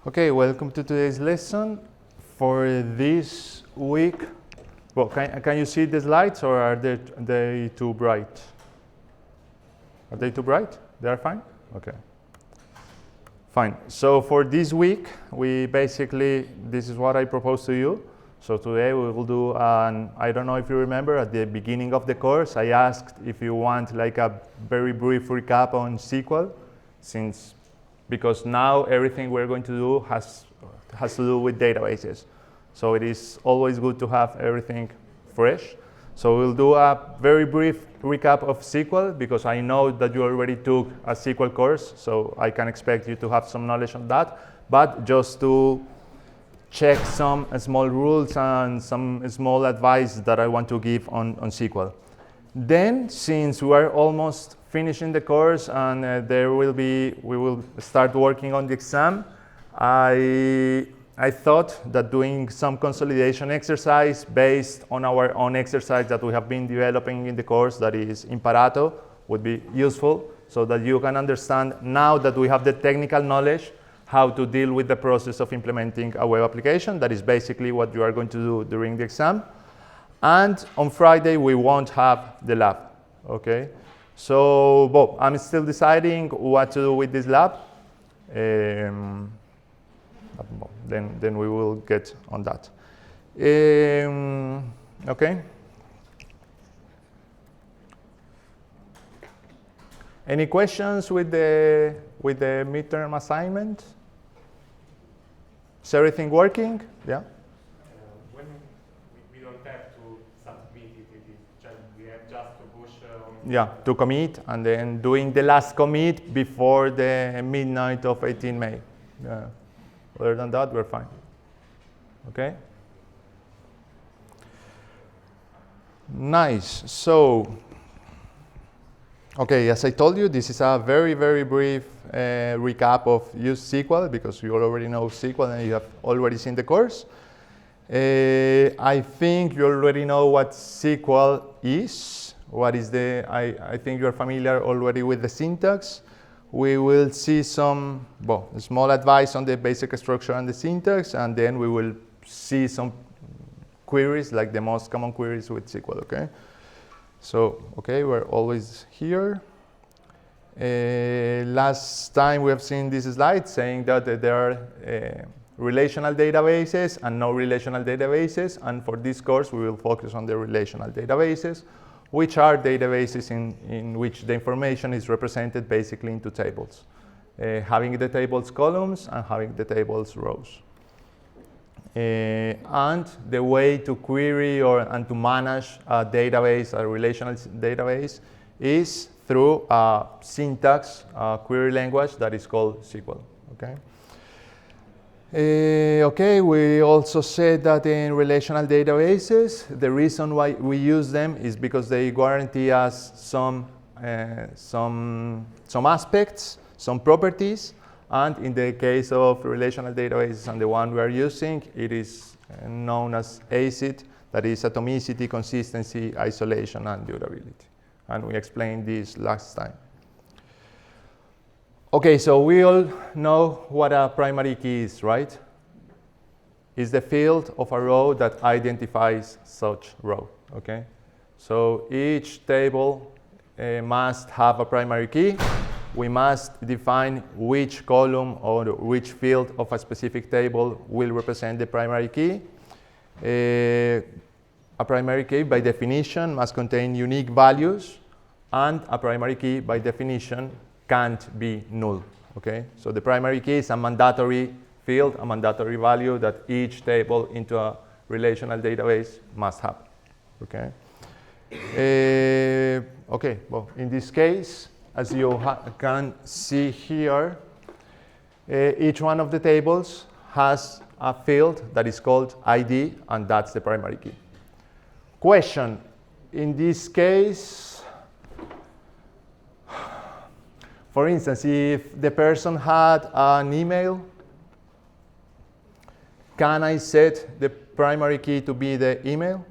Okay, welcome to today's lesson. For this week, well, can you see the slides or are they too bright? Are they too bright? They are fine? Okay. Fine. So for this week, this is what I propose to you. So today we will do I don't know if you remember, at the beginning of the course, I asked if you want like a very brief recap on SQL, because now everything we're going to do has to do with databases. So it is always good to have everything fresh. So we'll do a very brief recap of SQL, because I know that you already took a SQL course, so I can expect you to have some knowledge on that. But just to check some small rules and some small advice that I want to give on SQL. Then, since we are almost finishing the course and we will start working on the exam, I thought that doing some consolidation exercise based on our own exercise that we have been developing in the course, that is Imparato, would be useful, so that you can understand, now that we have the technical knowledge, how to deal with the process of implementing a web application. That is basically what you are going to do during the exam. And on Friday, we won't have the lab, okay? So, I'm still deciding what to do with this lab. Then we will get on that. Okay. Any questions with the midterm assignment? Is everything working? Yeah. When we don't have to submit it, we have just to push. Yeah, to commit, and then doing the last commit before the midnight of 18 May. Yeah. Other than that, we're fine. Okay? Nice. So, okay, as I told you, this is a very, very brief recap of use SQL, because you already know SQL and you have already seen the course. I think you already know what SQL is. I think you're familiar already with the syntax. We will see some small advice on the basic structure and the syntax, and then we will see some queries, like the most common queries with SQL, okay? So, okay, we're always here. Last time we have seen this slide saying that there are relational databases and no relational databases, and for this course we will focus on the relational databases, which are databases in which the information is represented basically into tables, having the tables columns and having the tables rows. And the way to query and to manage a database, a relational database, is through a syntax, a query language that is called SQL. Okay. Okay, we also said that in relational databases, the reason why we use them is because they guarantee us some aspects, some properties, and in the case of relational databases and the one we are using, it is known as ACID, that is atomicity, consistency, isolation, and durability. And we explained this last time. Okay, so we all know what a primary key is, right? It's the field of a row that identifies such row, okay? So each table must have a primary key. We must define which column or which field of a specific table will represent the primary key. A primary key, by definition, must contain unique values, and a primary key, by definition, can't be null, okay? So the primary key is a mandatory field, a mandatory value that each table into a relational database must have, okay? Okay, well, in this case, as you can see here, each one of the tables has a field that is called ID, and that's the primary key. Question, in this case, for instance, if the person had an email, can I set the primary key to be the email?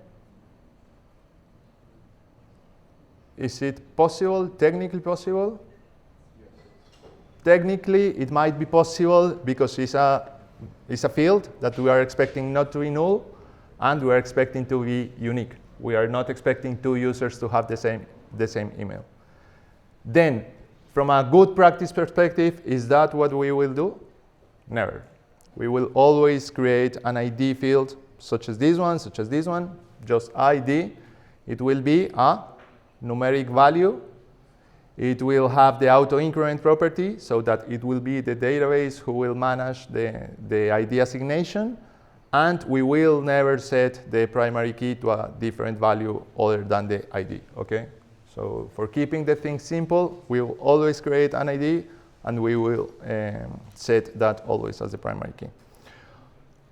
Is it possible, technically possible? Yes. Technically, it might be possible because it's a is a field that we are expecting not to be null, and we are expecting to be unique. We are not expecting two users to have the same email. Then, from a good practice perspective, is that what we will do? Never. We will always create an ID field, such as this one, just ID. It will be a numeric value. It will have the auto-increment property, so that it will be the database who will manage the ID assignation. And we will never set the primary key to a different value other than the ID, okay? So for keeping the thing simple, we will always create an ID, and we will set that always as the primary key.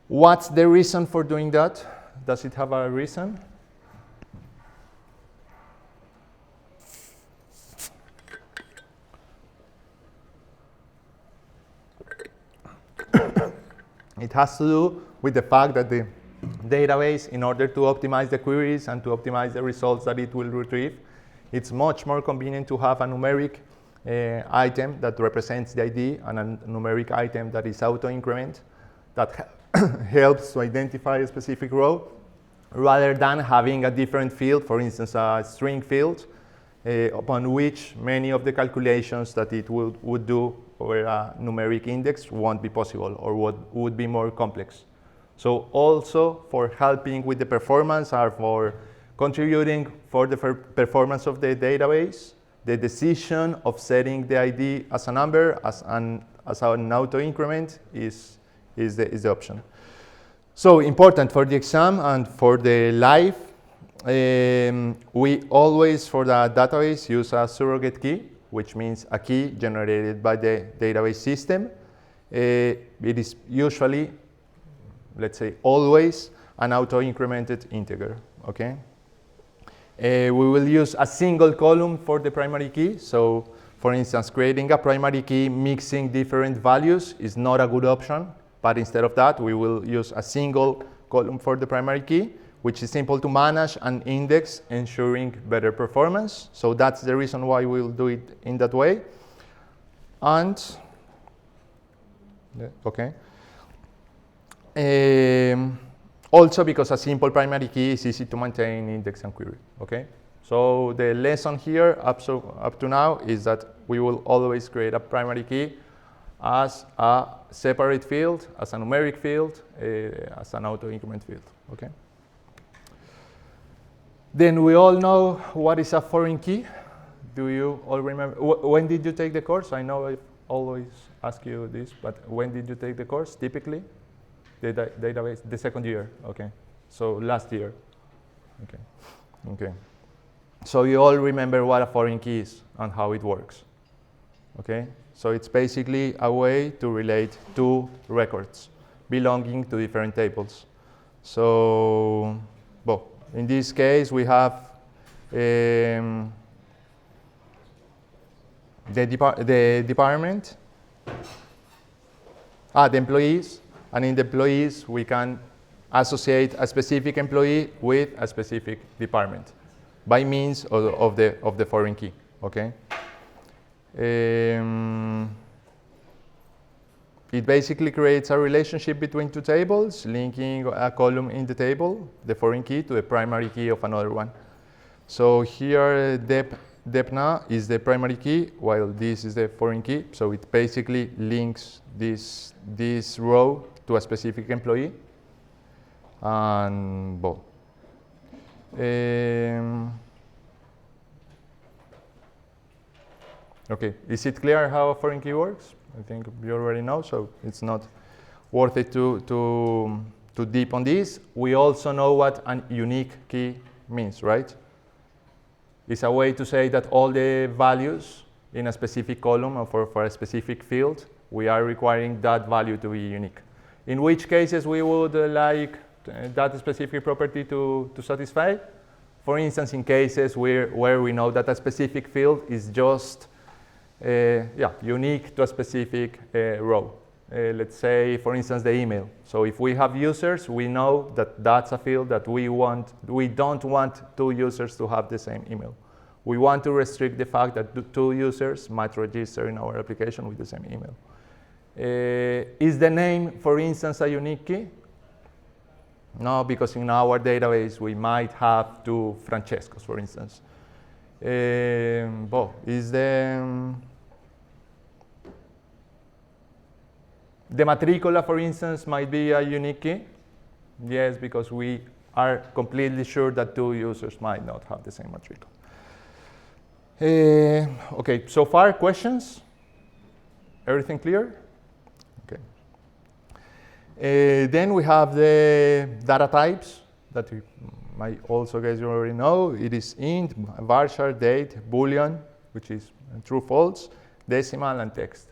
What's the reason for doing that? Does it have a reason? It has to do with the fact that the database, in order to optimize the queries and to optimize the results that it will retrieve, it's much more convenient to have a numeric item that represents the ID and a numeric item that is auto-increment that helps to identify a specific row, rather than having a different field, for instance, a string field, upon which many of the calculations that it would do over a numeric index won't be possible or would be more complex. So also for helping with the performance or for contributing for the performance of the database, the decision of setting the ID as a number, as an auto-increment is the option. So important for the exam and for the live, we always, for the database, use a surrogate key, which means a key generated by the database system. It is usually, let's say, always an auto-incremented integer, okay? We will use a single column for the primary key. So, for instance, creating a primary key mixing different values is not a good option. But instead of that, we will use a single column for the primary key, which is simple to manage and index, ensuring better performance. So that's the reason why we'll do it in that way. And, okay. Also because a simple primary key is easy to maintain, index, and query, okay? So the lesson here up to now is that we will always create a primary key as a separate field, as a numeric field, as an auto-increment field, okay? Then we all know what is a foreign key. Do you all remember? When did you take the course? I know I always ask you this, but when did you take the course, typically? The database, the second year, okay. So last year, okay. Okay. So you all remember what a foreign key is and how it works, okay? So it's basically a way to relate two records belonging to different tables. So, well, in this case, we have the department, the employees, and in the employees, we can associate a specific employee with a specific department by means of the foreign key, okay? It basically creates a relationship between two tables, linking a column in the table, the foreign key, to the primary key of another one. So here, depna is the primary key, while this is the foreign key. So it basically links this row to a specific employee. And, well, okay, is it clear how a foreign key works? I think you already know, so it's not worth it to deep on this. We also know what a unique key means, right? It's a way to say that all the values in a specific column or for a specific field, we are requiring that value to be unique. In which cases we would like that specific property to satisfy? For instance, in cases where we know that a specific field is just unique to a specific row. Let's say, for instance, the email. So if we have users, we know that that's a field that we don't want two users to have the same email. We want to restrict the fact that two users might register in our application with the same email. Is the name, for instance, a unique key? No, because in our database we might have two Francescos, for instance. Is the matricola, for instance, might be a unique key? Yes, because we are completely sure that two users might not have the same matricola. Okay, so far questions? Everything clear? Okay. Then we have the data types that you might also guys you already know. It is int, varchar, date, boolean, which is true, false, decimal, and text.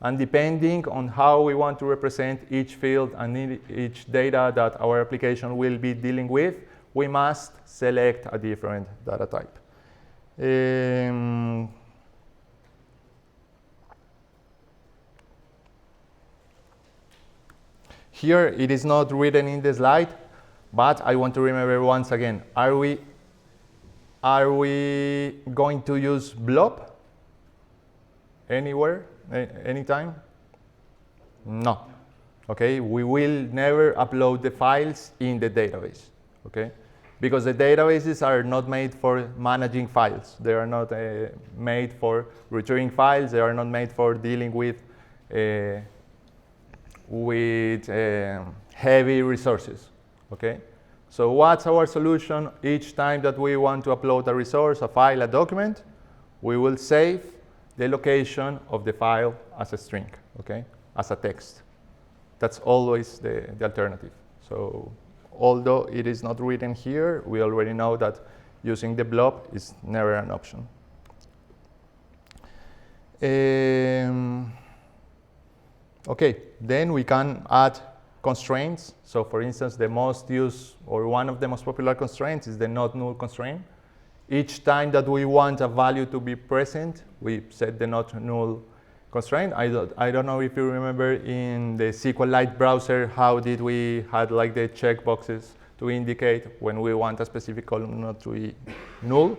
And depending on how we want to represent each field and each data that our application will be dealing with, we must select a different data type. Here it is not written in the slide, but I want to remember once again, are we going to use blob anywhere, anytime? No. Okay, we will never upload the files in the database, okay? Because the databases are not made for managing files. They are not made for retrieving files. They are not made for dealing with heavy resources, okay? So what's our solution? Each time that we want to upload a resource, a file, a document, we will save the location of the file as a string, okay? As a text. That's always the alternative. So although it is not written here, we already know that using the blob is never an option. Okay, then we can add constraints. So for instance, the most used or one of the most popular constraints is the not null constraint. Each time that we want a value to be present, we set the not null constraint. I don't know if you remember in the SQLite browser, how did we had like the checkboxes to indicate when we want a specific column not to be null.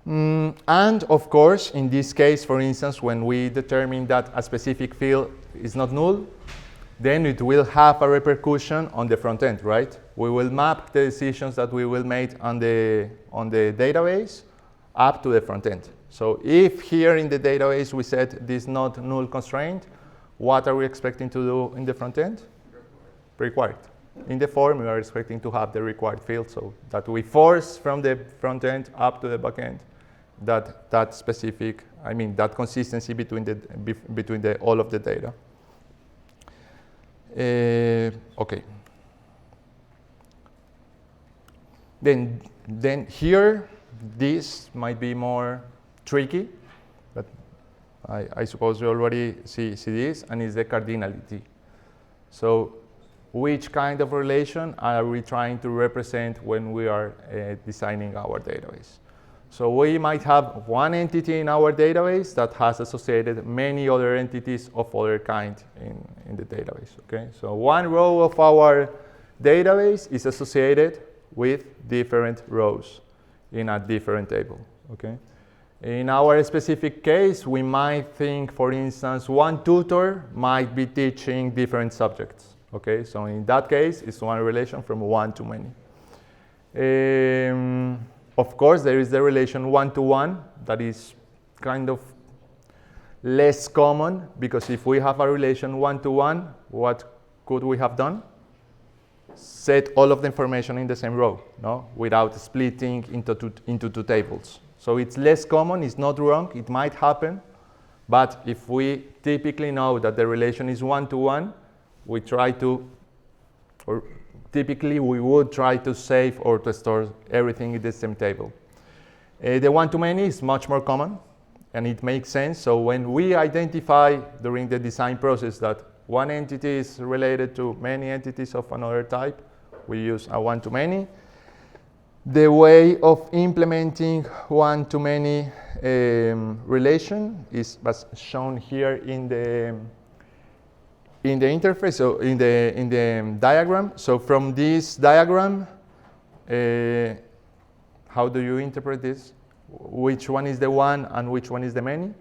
And of course, in this case, for instance, when we determine that a specific field is not null, then it will have a repercussion on the front end, right? We will map the decisions that we will make on the database up to the front end. So if here in the database we set this not null constraint, what are we expecting to do in the front end? Required. In the form, we are expecting to have the required field, so that we force from the front end up to the back end that specific, I mean, that consistency between all of the data. Okay. Then here, this might be more tricky, but I suppose you already see this, and it's the cardinality. So which kind of relation are we trying to represent when we are designing our database? So we might have one entity in our database that has associated many other entities of other kind in the database, okay? So one row of our database is associated with different rows in a different table, okay? In our specific case, we might think, for instance, one tutor might be teaching different subjects, okay? So in that case, it's one relation from one to many. Of course, there is the relation one-to-one that is kind of less common, because if we have a relation one-to-one, what could we have done? Set all of the information in the same row, no? Without splitting into two tables. So it's less common, it's not wrong, it might happen, but if we typically know that the relation is one-to-one, we try to, or typically we would try to save or to store everything in the same table. The one-to-many is much more common, and it makes sense. So when we identify during the design process that one entity is related to many entities of another type, we use a one-to-many. The way of implementing one-to-many relation is as shown here in the interface, so in the diagram. So from this diagram, how do you interpret this? Which one is the one and which one is the many?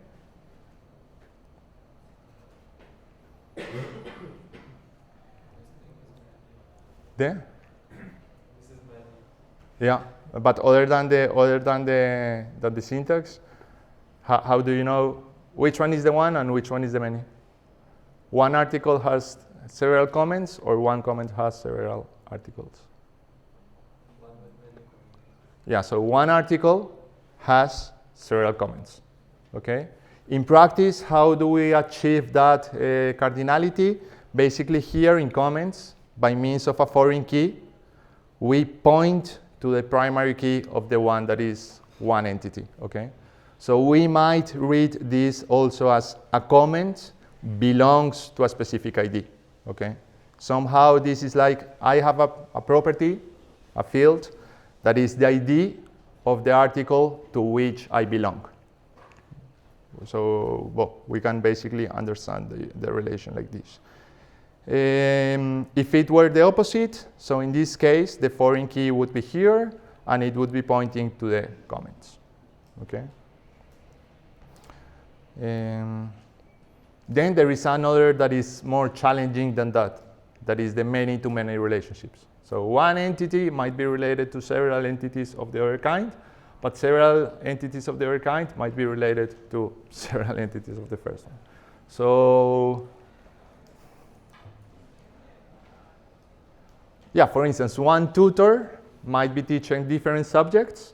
There? This is many. Yeah, but other than the syntax, how do you know which one is the one and which one is the many? One article has several comments, or one comment has several articles? One with many comments. Yeah, so one article has several comments, okay? In practice, how do we achieve that cardinality? Basically here in comments, by means of a foreign key, we point to the primary key of the one that is one entity, okay? So we might read this also as a comment belongs to a specific ID, okay? Somehow this is like, I have a property, a field, that is the ID of the article to which I belong. So well, we can basically understand the relation like this. If it were the opposite, so in this case, the foreign key would be here, and it would be pointing to the comments, okay? Then there is another that is more challenging than that. That is the many-to-many relationships. So one entity might be related to several entities of the other kind, but several entities of the other kind might be related to several entities of the first one. So yeah, for instance, one tutor might be teaching different subjects,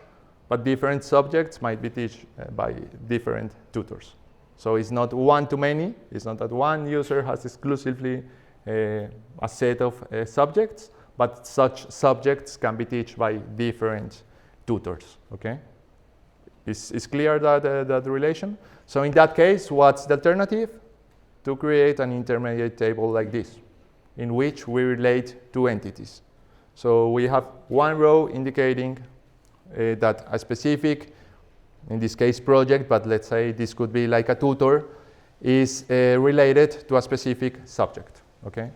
but different subjects might be taught by different tutors. So it's not one-to-many. It's not that one user has exclusively a set of subjects, but such subjects can be taught by different tutors, okay? Is clear that relation? So in that case, what's the alternative? To create an intermediate table like this, in which we relate two entities. So we have one row indicating that a specific, in this case project, but let's say this could be like a tutor, is related to a specific subject, okay?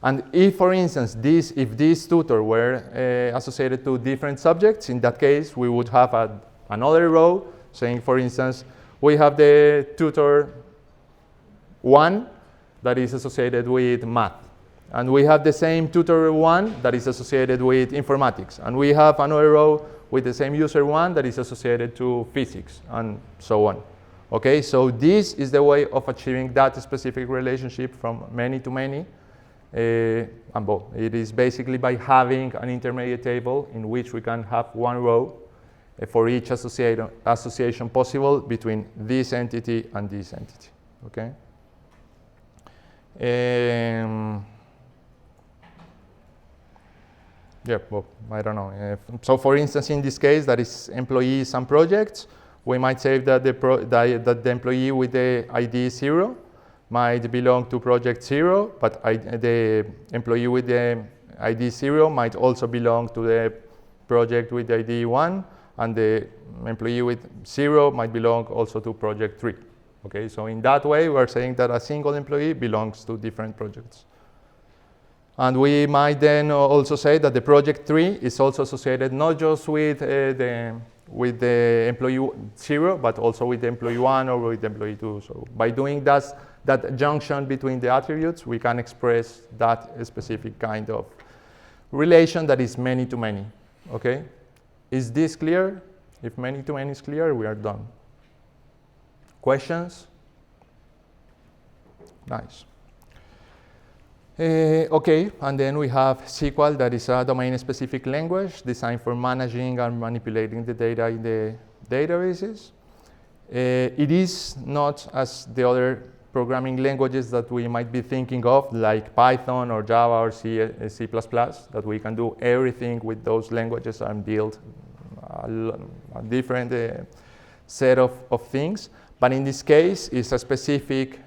And if, for instance, if this tutor were associated to different subjects, in that case, we would have another row saying, for instance, we have the tutor 1 that is associated with math. And we have the same tutor 1 that is associated with informatics. And we have another row with the same user 1 that is associated to physics, and so on. Okay, so this is the way of achieving that specific relationship from many to many. It is basically by having an intermediate table in which we can have one row for each association possible between this entity and this entity. Okay. Yeah, well, I don't know. So for instance, in this case, that is employees and projects, we might say that the employee with the ID 0 might belong to project 0, but the employee with the ID 0 might also belong to the project with the ID 1, and the employee with 0 might belong also to project 3. Okay, so in that way, we're saying that a single employee belongs to different projects. And we might then also say that the project 3 is also associated not just with the employee 0, but also with the employee 1 or with the employee 2. So by doing that junction between the attributes, we can express that specific kind of relation that is many to many. Okay? Is this clear? If many to many is clear, we are done. Questions? Nice. Okay, and then we have SQL, that is a domain-specific language designed for managing and manipulating the data in the databases. It is not as the other programming languages that we might be thinking of, like Python or Java or C++, that we can do everything with those languages and build a different set of things. But in this case, it's a specific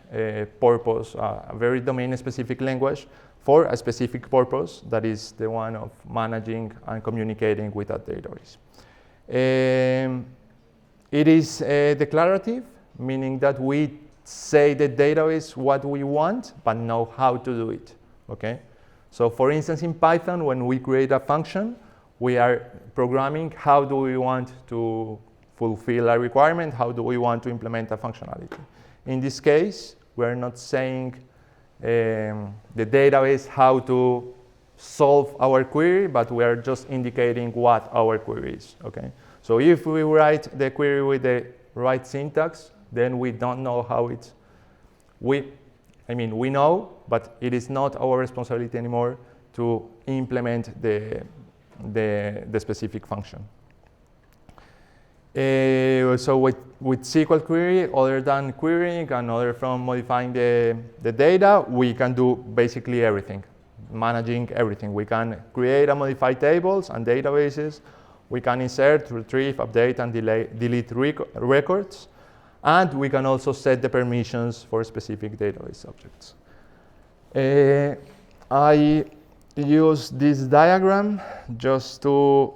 purpose, a very domain-specific language for a specific purpose, that is the one of managing and communicating with that database. It is declarative, meaning that we say the database what we want, but know how to do it. Okay? So for instance, in Python, when we create a function, we are programming how do we want to fulfill a requirement, how do we want to implement a functionality. In this case, we're not saying the database how to solve our query, but we are just indicating what our query is, okay? So if we write the query with the right syntax, then we don't know how it's, we know, but it is not our responsibility anymore to implement the specific function. So with SQL query, other than querying and other from modifying the data, we can do basically everything, managing everything. We can create and modify tables and databases. We can insert, retrieve, update, and delete records. And we can also set the permissions for specific database objects. I use this diagram just to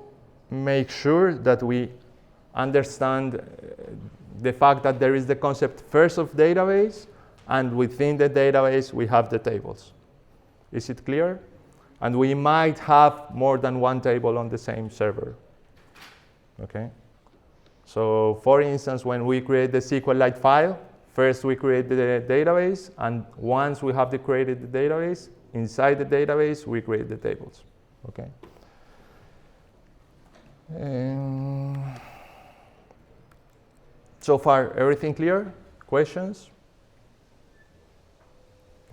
make sure that we understand the fact that there is the concept first of database, and within the database we have the tables. Is it clear? And we might have more than one table on the same server. Okay? So for instance, when we create the SQLite file, first we create the database, and once we have created the database, inside the database we create the tables. Okay? So far, everything clear? Questions?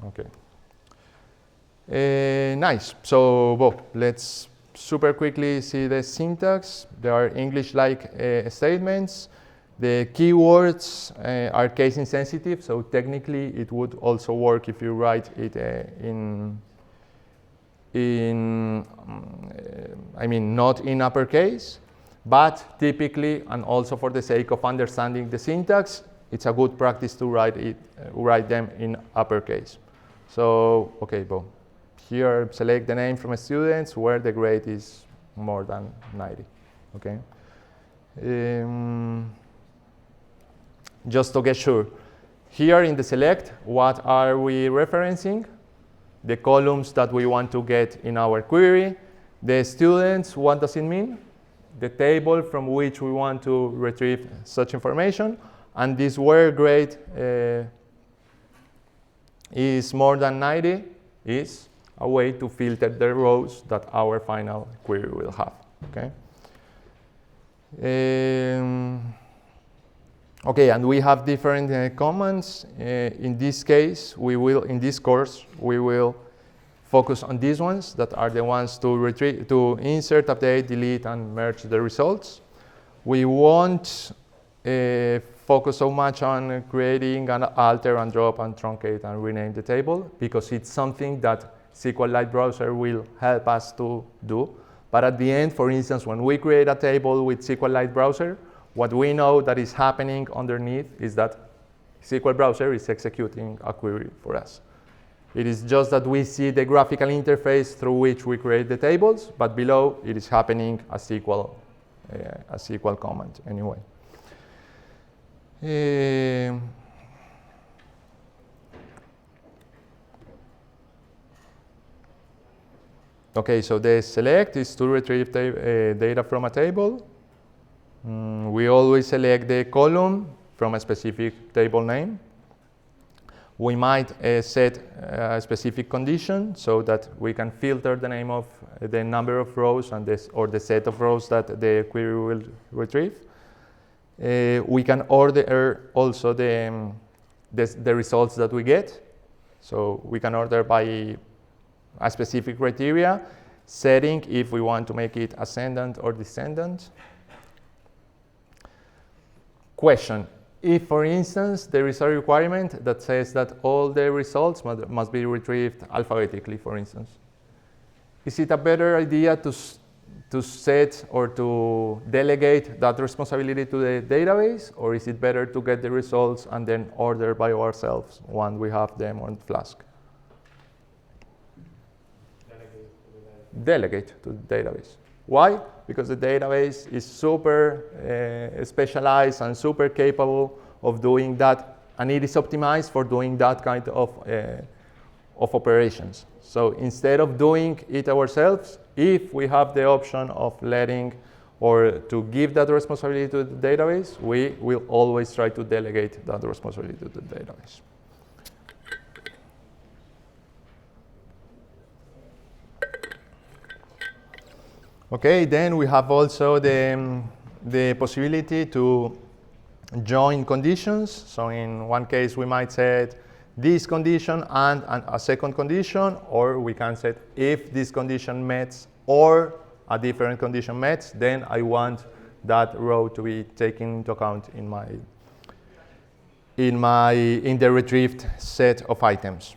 Okay. Nice. So let's super quickly see the syntax. There are English-like statements. The keywords are case insensitive, so technically it would also work if you write it not in uppercase, but typically, and also for the sake of understanding the syntax, it's a good practice to write them in uppercase. So, okay, here select the name from students where the grade is more than 90. Okay. Just to get sure, here in the select, what are we referencing? The columns that we want to get in our query. The students, what does it mean? The table from which we want to retrieve such information. And this where grade is more than 90 is a way to filter the rows that our final query will have. Okay. Okay, and we have different commands. In this case, in this course, we will focus on these ones that are the ones to retrieve, to insert, update, delete, and merge the results. We won't focus so much on creating and alter and drop and truncate and rename the table, because it's something that SQLite browser will help us to do. But at the end, for instance, when we create a table with SQLite browser, what we know that is happening underneath is that SQL browser is executing a query for us. It is just that we see the graphical interface through which we create the tables, but below it is happening a SQL command anyway. Okay, so the select is to retrieve data from a table. We always select the column from a specific table name. We might set a specific condition so that we can filter the name of the number of rows and or the set of rows that the query will retrieve. We can order also the results that we get. So we can order by a specific criteria, setting if we want to make it ascendant or descendant. Question: if, for instance, there is a requirement that says that all the results must be retrieved alphabetically, for instance, is it a better idea to set or to delegate that responsibility to the database, or is it better to get the results and then order by ourselves when we have them on Flask? Delegate to the database. Why? Because the database is super specialized and super capable of doing that, and it is optimized for doing that kind of operations. So instead of doing it ourselves, if we have the option of letting or to give that responsibility to the database, we will always try to delegate that responsibility to the database. Okay, then we have also the possibility to join conditions. So in one case, we might set this condition and a second condition, or we can set if this condition meets or a different condition meets, then I want that row to be taken into account in the retrieved set of items.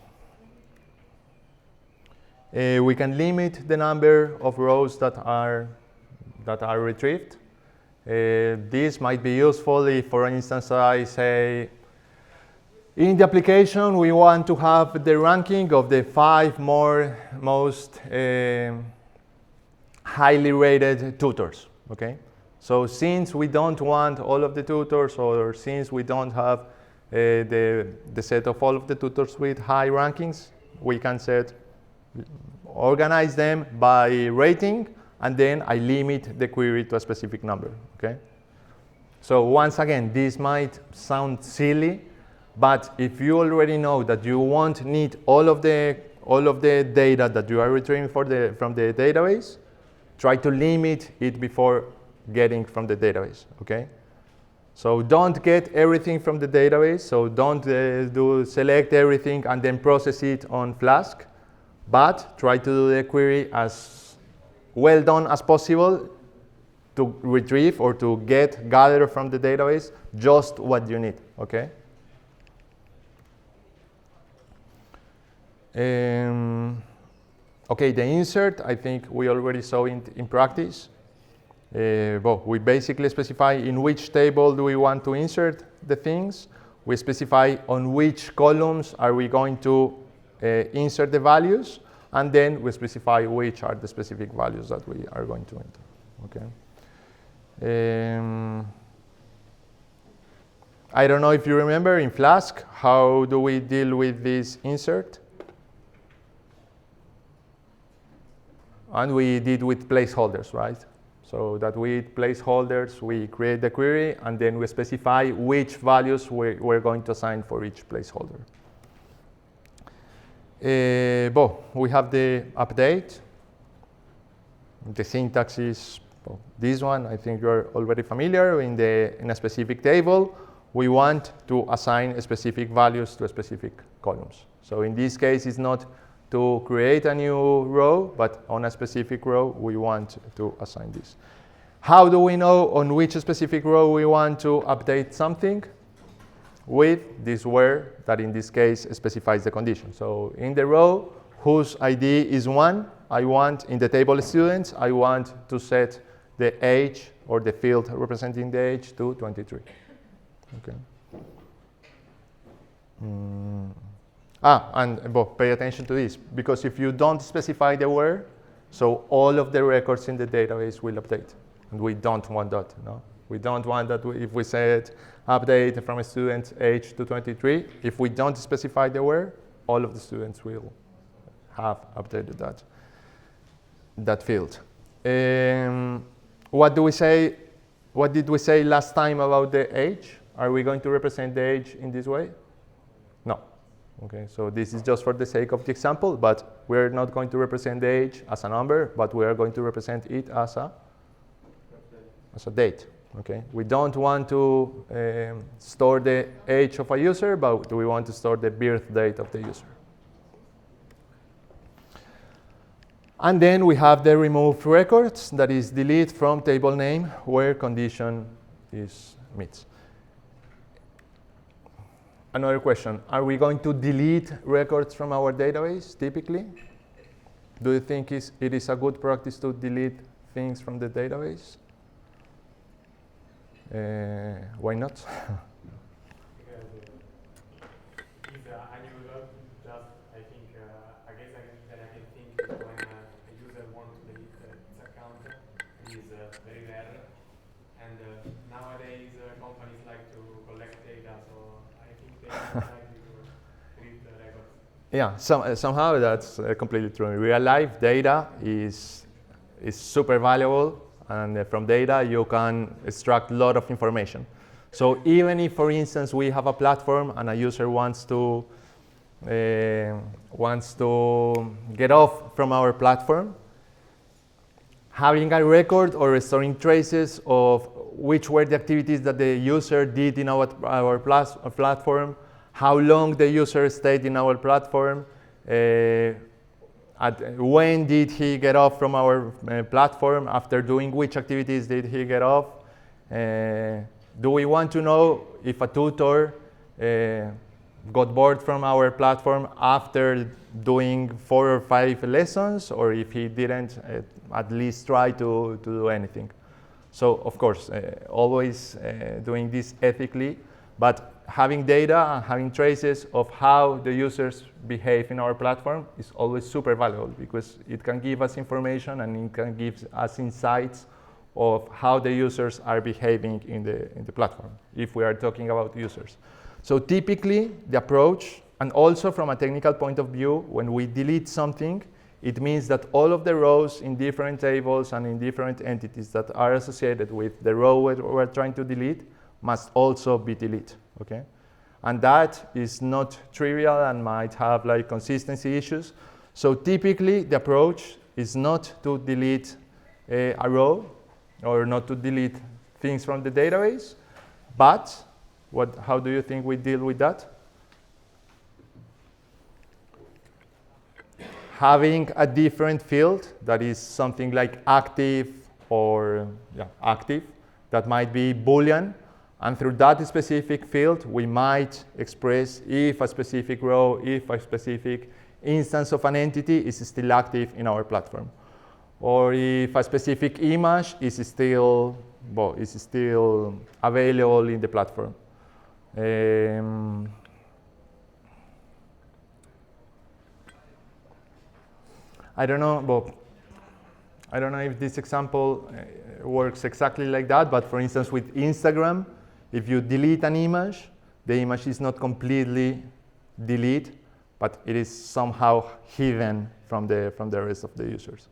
We can limit the number of rows that are retrieved. This might be useful if, for instance, I say, in the application, we want to have the ranking of the 5 most highly rated tutors, okay? So since we don't want all of the tutors, or since we don't have the set of all of the tutors with high rankings, we can organize them by rating, and then I limit the query to a specific number, okay? So once again, this might sound silly, but if you already know that you won't need all of the data that you are retrieving from the database, try to limit it before getting from the database, okay? So don't get everything from the database, so don't select everything and then process it on Flask, but try to do the query as well done as possible to retrieve or to gather from the database just what you need, okay? Okay, the insert, I think we already saw in practice. We basically specify in which table do we want to insert the things. We specify on which columns are we going to insert the values, and then we specify which are the specific values that we are going to enter, okay? I don't know if you remember in Flask, how do we deal with this insert? And we did with placeholders, right? So that with placeholders, we create the query, and then we specify which values we're going to assign for each placeholder. We have the update. The syntax is this one. I think you're already familiar. In a specific table, we want to assign specific values to specific columns. So in this case, it's not to create a new row, but on a specific row, we want to assign this. How do we know on which specific row we want to update something? With this where that in this case specifies the condition. So in the row whose ID is 1, I want in the table students, I want to set the age or the field representing the age to 23. Okay. Pay attention to this, because if you don't specify the where, so all of the records in the database will update, and we don't want that. No, we don't want that. If we said update from a student's age to 23, if we don't specify the where, all of the students will have updated that field. What did we say last time about the age? Are we going to represent the age in this way? No. Okay, so this is just for the sake of the example, but we're not going to represent the age as a number, but we are going to represent it as a date. Okay, we don't want to store the age of a user, but we want to store the birth date of the user. And then we have the remove records, that is delete from table name where condition is meets. Another question, are we going to delete records from our database typically? Do you think it is a good practice to delete things from the database? Why not? Because if I will just, I think, I guess that I can think when a user wants to delete its account is very rare, and nowadays companies like to collect data, so I think they like to delete the records. Yeah, somehow that's completely true. In real life, data is super valuable, and from data you can extract a lot of information. So even if, for instance, we have a platform and a user wants to get off from our platform, having a record or storing traces of which were the activities that the user did in our platform, how long the user stayed in our platform, when did he get off from our platform, after doing which activities did he get off. Do we want to know if a tutor got bored from our platform after doing 4 or 5 lessons, or if he didn't at least try to do anything? So of course, always doing this ethically, but having data and having traces of how the users behave in our platform is always super valuable, because it can give us information and it can give us insights of how the users are behaving in the platform, if we are talking about users. So typically, the approach, and also from a technical point of view, when we delete something, it means that all of the rows in different tables and in different entities that are associated with the row we're trying to delete must also be deleted, okay? And that is not trivial and might have like consistency issues. So typically, the approach is not to delete a row or not to delete things from the database, but how do you think we deal with that? Having a different field that is something like active or active, that might be Boolean, and through that specific field, we might express if a specific row, if a specific instance of an entity is still active in our platform, or if a specific image is still available in the platform. I don't know if this example works exactly like that, but for instance, with Instagram, if you delete an image, the image is not completely deleted, but it is somehow hidden from the rest of the users,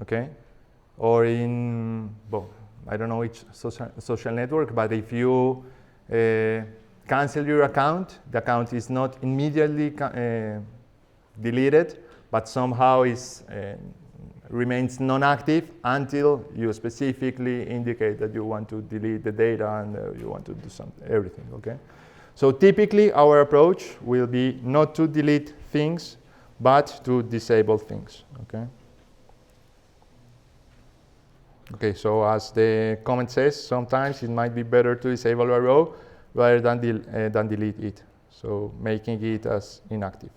okay? Or in, I don't know which social network, but if you cancel your account, the account is not immediately deleted, but somehow remains non-active until you specifically indicate that you want to delete the data and you want to do everything, okay? So typically, our approach will be not to delete things, but to disable things, okay? Okay, so as the comment says, sometimes it might be better to disable a row rather than delete it, so making it as inactive.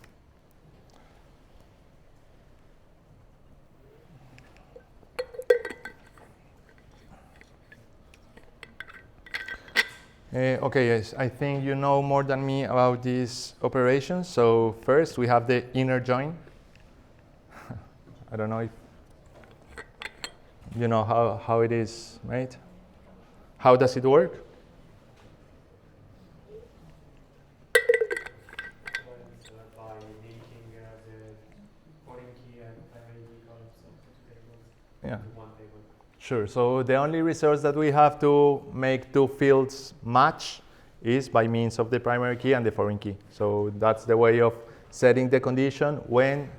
Okay, yes, I think you know more than me about these operations. So first, we have the inner join. I don't know if you know how it is made. How does it work? By linking the foreign key and primary key columns of two tables into one table. Sure. So the only resource that we have to make two fields match is by means of the primary key and the foreign key. So that's the way of setting the condition. When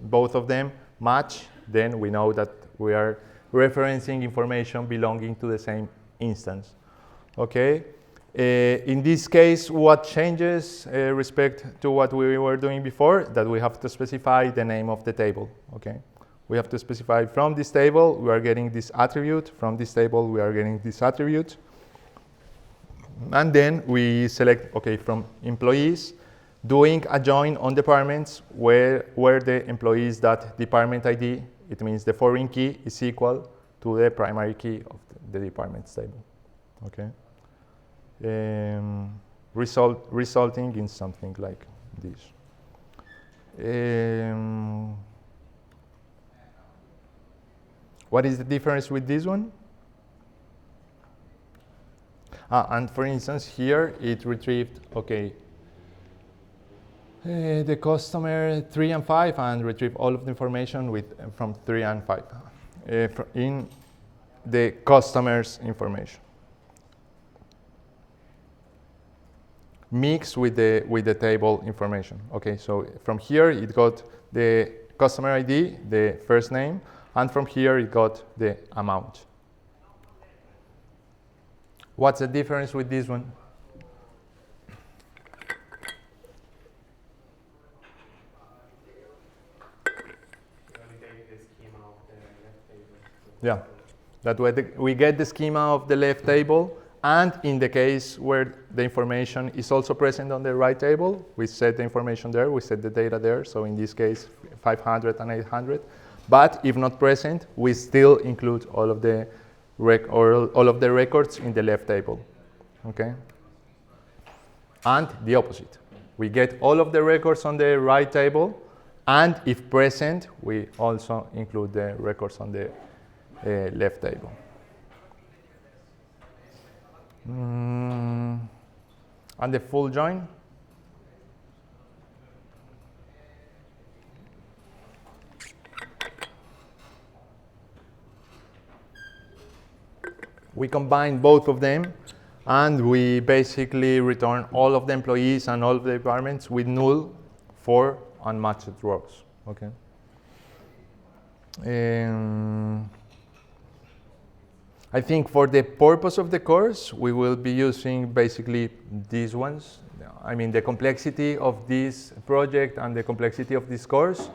both of them match, then we know that we are referencing information belonging to the same instance. Okay. In this case, what changes respect to what we were doing before? That we have to specify the name of the table. Okay. We have to specify from this table, we are getting this attribute. From this table, we are getting this attribute. And then we select, okay, from employees, doing a join on departments where the employees that department ID, it means the foreign key is equal to the primary key of the department's table. Okay. Resulting in something like this. What is the difference with this one? And for instance, here it retrieved, okay, the customer 3 and 5 and retrieve all of the information from 3 and 5 in the customer's information. Mixed with the table information. Okay, so from here it got the customer ID, the first name, And from here, it got the amount. What's the difference with this one? Yeah, that way we get the schema of the left table, and in the case where the information is also present on the right table, we set the information there, we set the data there, so in this case 500 and 800. But if not present, we still include all of the records in the left table, okay? And the opposite. We get all of the records on the right table, and if present, we also include the records on the left table. And the full join. We combine both of them, and we basically return all of the employees and all of the departments with null for unmatched rows. Okay. I think for the purpose of the course, we will be using basically these ones. I mean, the complexity of this project and the complexity of this course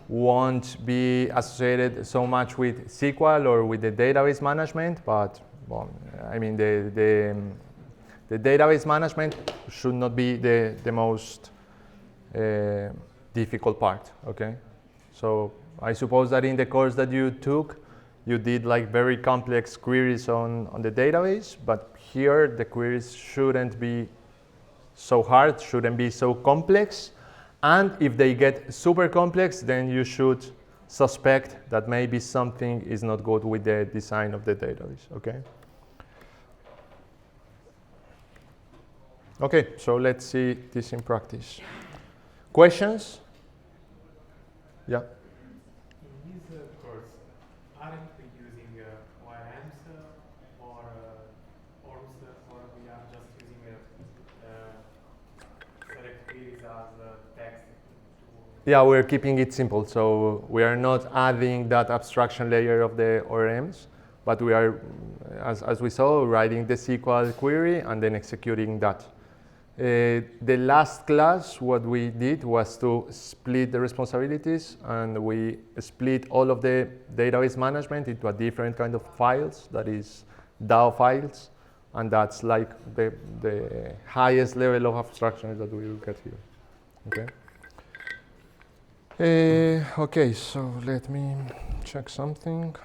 won't be associated so much with SQL or with the database management, but well, I mean, the database management should not be the most difficult part, okay? So I suppose that in the course that you took, you did like very complex queries on the database, but here the queries shouldn't be so hard, shouldn't be so complex. And if they get super complex, then you should suspect that maybe something is not good with the design of the database, okay? Okay, so let's see this in practice. Questions? Yeah. In this course, aren't we using ORMs or forms, or we are just using select queries as text? Yeah, we're keeping it simple. So we are not adding that abstraction layer of the ORMs, but we are, as we saw, writing the SQL query and then executing that. The last class, what we did was to split the responsibilities, and we split all of the database management into a different kind of files, that is DAO files, and that's like the highest level of abstraction that we will get here. Okay. Okay, so let me check something.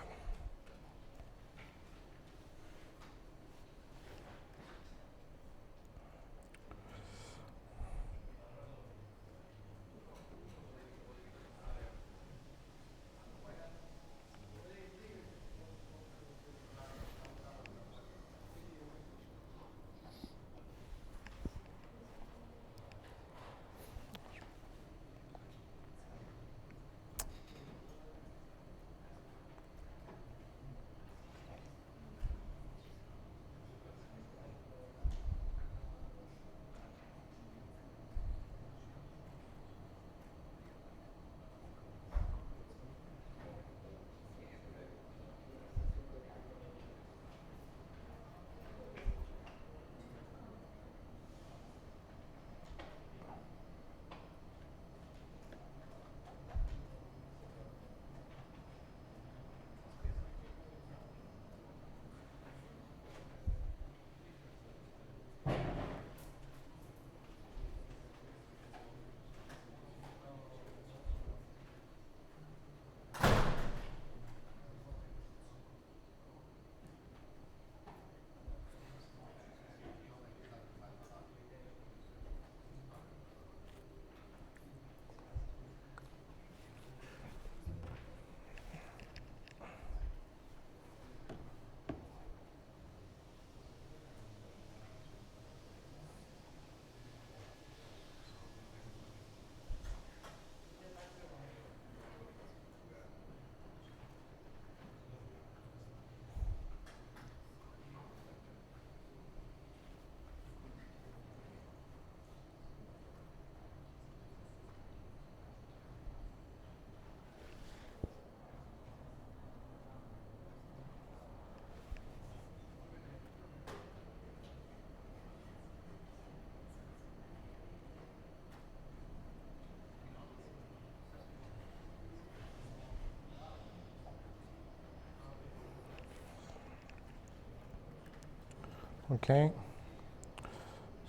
Okay.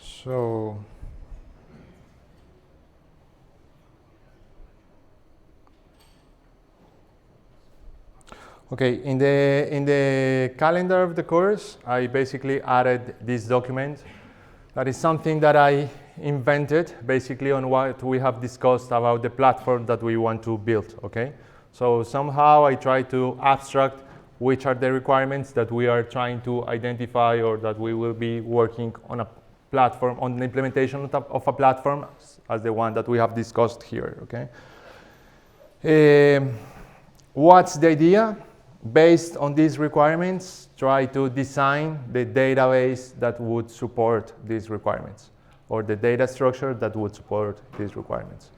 So okay, in the calendar of the course, I basically added this document. That is something that I invented basically on what we have discussed about the platform that we want to build, okay? So somehow I try to abstract which are the requirements that we are trying to identify or that we will be working on a platform, on the implementation of a platform as the one that we have discussed here, okay? What's the idea? Based on these requirements, try to design the database that would support these requirements, or the data structure that would support these requirements.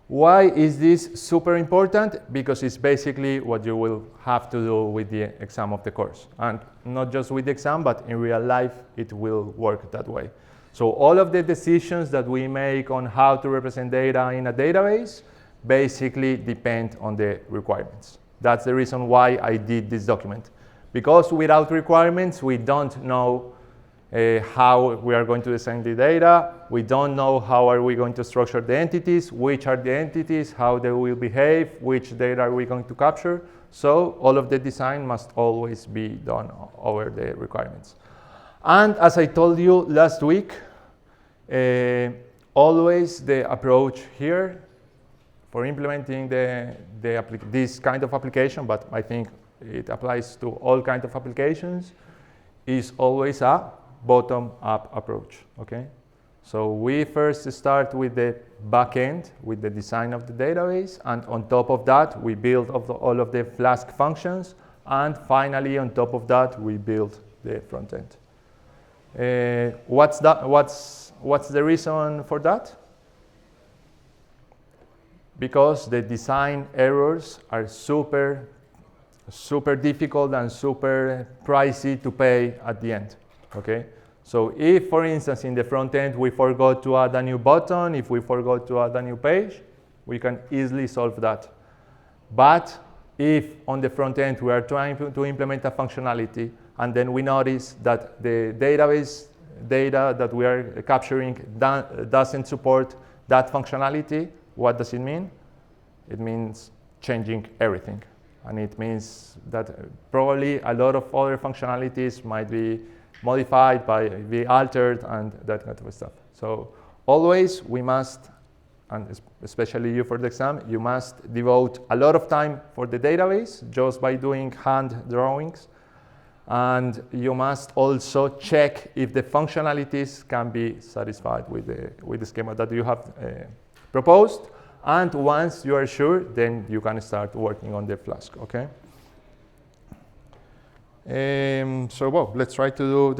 Why is this super important? Because it's basically what you will have to do with the exam of the course. And not just with the exam, but in real life, it will work that way. So all of the decisions that we make on how to represent data in a database basically depend on the requirements. That's the reason why I did this document. Because without requirements, we don't know how we are going to design the data. We don't know how are we going to structure the entities, which are the entities, how they will behave, which data are we going to capture. So all of the design must always be done over the requirements. And as I told you last week, always the approach here for implementing this kind of application, but I think it applies to all kinds of applications, is always a bottom-up approach, okay? So we first start with the backend, with the design of the database, and on top of that, we build all of the Flask functions, and finally, on top of that, we build the front end. What's the reason for that? Because the design errors are super difficult and super pricey to pay at the end, okay? So if, for instance, in the front end, we forgot to add a new button, if we forgot to add a new page, we can easily solve that. But if on the front end, we are trying to implement a functionality, and then we notice that the database data that we are capturing doesn't support that functionality, what does it mean? It means changing everything. And it means that probably a lot of other functionalities might be modified, be altered, and that kind of stuff. So always we must, and especially you for the exam, you must devote a lot of time for the database just by doing hand drawings. And you must also check if the functionalities can be satisfied with the schema that you have proposed. And once you are sure, then you can start working on the Flask, okay? So well, let's try to do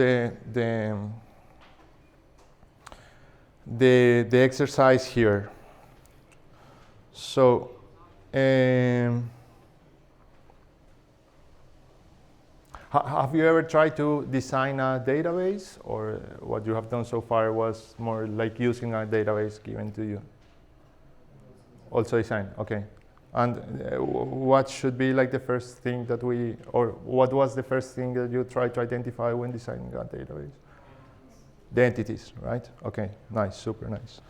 the exercise here. So have you ever tried to design a database, or what you have done so far was more like using a database given to you? Also design, okay. And what should be like the first thing that or what was the first thing that you tried to identify when designing a database? The entities, right? Okay, nice, super nice.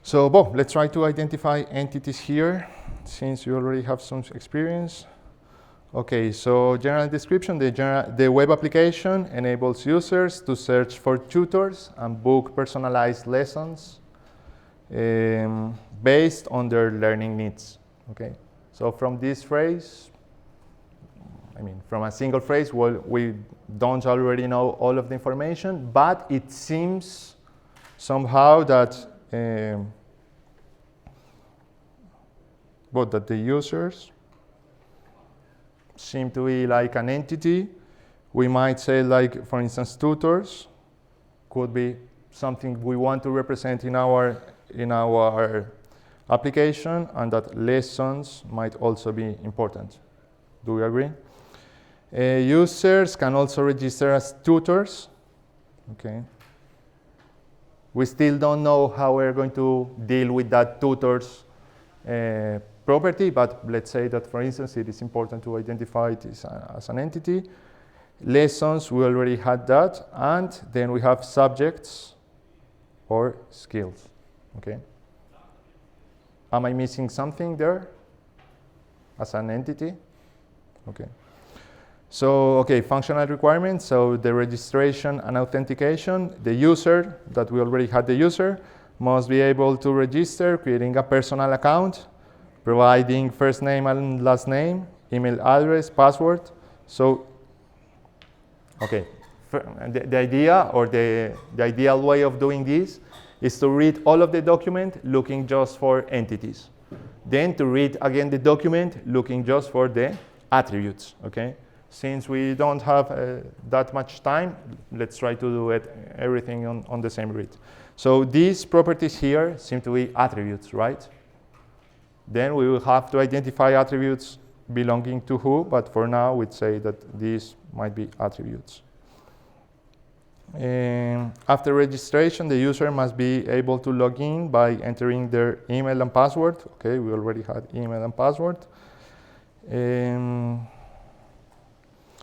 So, Bo, let's try to identify entities here, since you already have some experience. Okay, so general description, the web application enables users to search for tutors and book personalized lessons based on their learning needs, okay? So from this phrase, from a single phrase, well, we don't already know all of the information, but it seems somehow that that the users seem to be like an entity. We might say, like, for instance, tutors could be something we want to represent in our application, and that lessons might also be important. Do we agree? Users can also register as tutors. Okay. We still don't know how we're going to deal with that tutors property, but let's say that, for instance, it is important to identify it as an entity. Lessons, we already had that. And then we have subjects or skills. Okay. Am I missing something there as an entity? Okay. So, okay, functional requirements. So the registration and authentication, the user, that we already had the user, must be able to register, creating a personal account, providing first name and last name, email address, password. So, okay, the idea or the ideal way of doing this is to read all of the document looking just for entities. Then to read again the document looking just for the attributes, okay? Since we don't have that much time, let's try to do everything on the same read. So these properties here seem to be attributes, right? Then we will have to identify attributes belonging to who, but for now we'd say that these might be attributes. After registration, the user must be able to log in by entering their email and password. Okay, we already had email and password.